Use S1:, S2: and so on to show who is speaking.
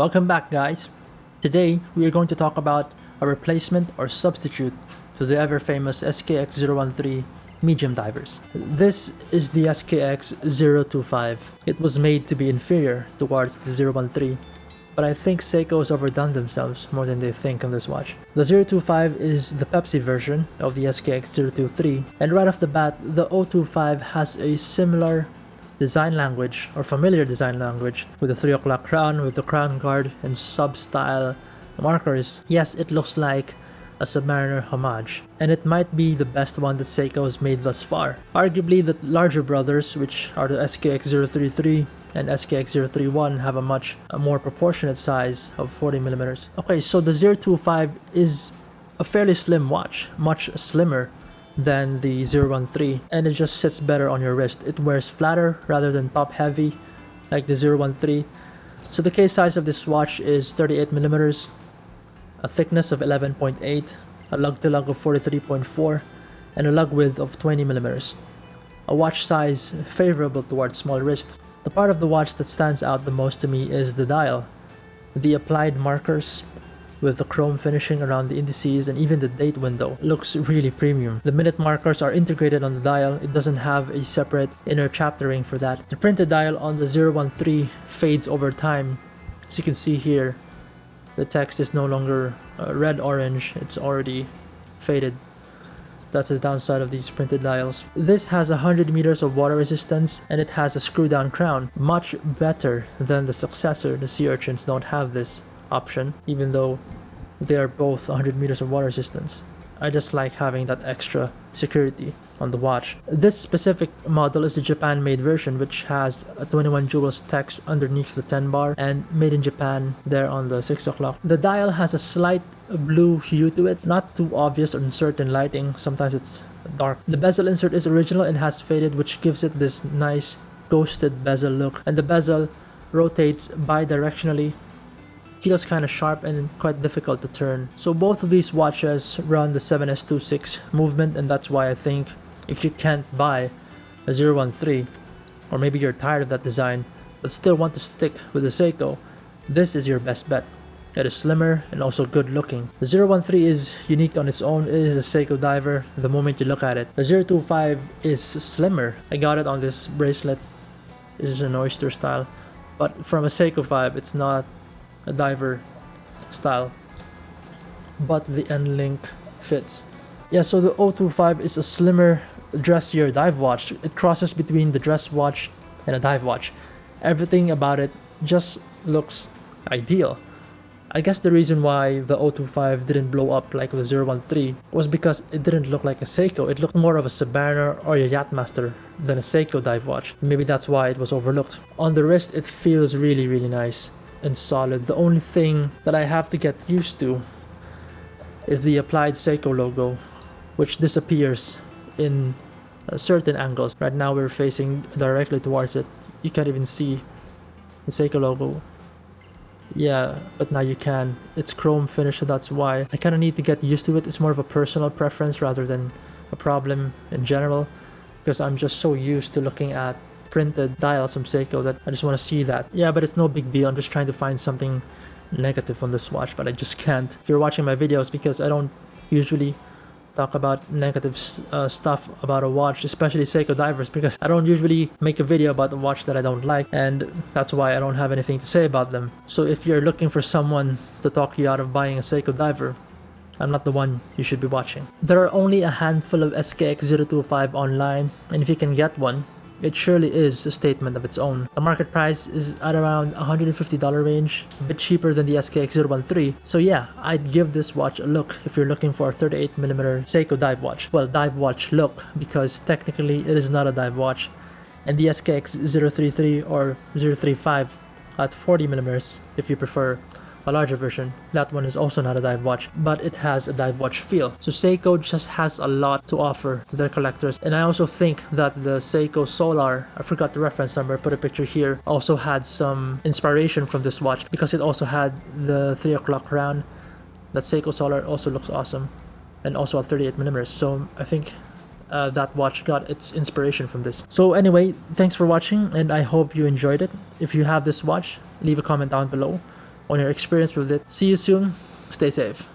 S1: Welcome back, guys. Today we are going to talk about a replacement or substitute to the ever famous SKX013 medium divers. This is the SKX025. It was made to be inferior towards the 013, but I think Seiko has overdone themselves more than they think on this watch. The 025 is the Pepsi version of the SKX023, and right off the bat, the 025 has a similar design language or familiar design language with the 3 o'clock crown, with the crown guard and sub-style markers. Yes, it looks like a Submariner homage, and it might be the best one that Seiko has made thus far. Arguably, the larger brothers, which are the SKX033 and SKX031, have a much more proportionate size of 40mm. Okay, so the 025 is a fairly slim watch, much slimmer than the 013, and it just sits better on your wrist. It wears flatter rather than top heavy like the 013. So the case size of this watch is 38mm, a thickness of 11.8, a lug to lug of 43.4, and a lug width of 20mm. A watch size favorable towards small wrists. The part of the watch that stands out the most to me is the dial. The applied markers with the chrome finishing around the indices and even the date window looks really premium. The minute markers are integrated on the dial. It doesn't have a separate inner chaptering for that. The printed dial on the 013 fades over time. As you can see here, the text is no longer red-orange, it's already faded. That's the downside of these printed dials. This has 100 meters of water resistance, and it has a screw-down crown. Much better than the successor. The Sea Urchins don't have this option, even though they are both 100 meters of water resistance. I just like having that extra security on the watch. This specific model is the Japan-made version, which has a 21 jewels text underneath the 10 bar and made in Japan there on the 6 o'clock. The dial has a slight blue hue to it, not too obvious in certain lighting. Sometimes it's dark. The bezel insert is original and has faded, which gives it this nice ghosted bezel look, and the bezel rotates bi-directionally. Feels kind of sharp and quite difficult to turn. So both of these watches run the 7S26 movement, and that's why I think if you can't buy a 013, or maybe you're tired of that design but still want to stick with the Seiko, this is your best bet. It is slimmer and also good looking. The 013 is unique on its own. It is a Seiko diver the moment you look at it. The 025 is slimmer. I got it on this bracelet. This is an oyster style, but from a Seiko 5, it's not a diver style, but the end link fits. Yeah, so the 025 is a slimmer, dressier dive watch. It crosses between the dress watch and a dive watch. Everything about it just looks ideal. I guess the reason why the 025 didn't blow up like the 013 was because it didn't look like a Seiko. It looked more of a Submariner or a Yachtmaster than a Seiko dive watch. Maybe that's why it was overlooked. On the wrist, it feels really, really nice and solid. The only thing that I have to get used to is the applied Seiko logo, which disappears in certain angles. Right now we're facing directly towards it. You can't even see the Seiko logo. Yeah, but now you can. It's chrome finish, so that's why. I kind of need to get used to it. It's more of a personal preference rather than a problem in general, because I'm just so used to looking at printed dials from Seiko that I just want to see that. Yeah, but it's no big deal. I'm just trying to find something negative on this watch, but I just can't. If you're watching my videos, because I don't usually talk about negative stuff about a watch, especially Seiko divers, because I don't usually make a video about a watch that I don't like, and that's why I don't have anything to say about them. So if you're looking for someone to talk you out of buying a Seiko diver, I'm not the one you should be watching. There are only a handful of SKX025 online, and if you can get one, it surely is a statement of its own. The market price is at around $150 range, a bit cheaper than the SKX013. So yeah, I'd give this watch a look if you're looking for a 38mm Seiko dive watch. Well, dive watch look, because technically it is not a dive watch. And the SKX033 or 035 at 40mm if you prefer a larger version. That one is also not a dive watch, but it has a dive watch feel. So Seiko just has a lot to offer to their collectors. And I also think that the Seiko Solar, I forgot the reference number, put a picture here, also had some inspiration from this watch, because it also had the 3 o'clock crown. That Seiko Solar also looks awesome, and also at 38mm. So I think that watch got its inspiration from this. So anyway, thanks for watching, and I hope you enjoyed it. If you have this watch, leave a comment down below. on your experience with it. See you soon. Stay safe.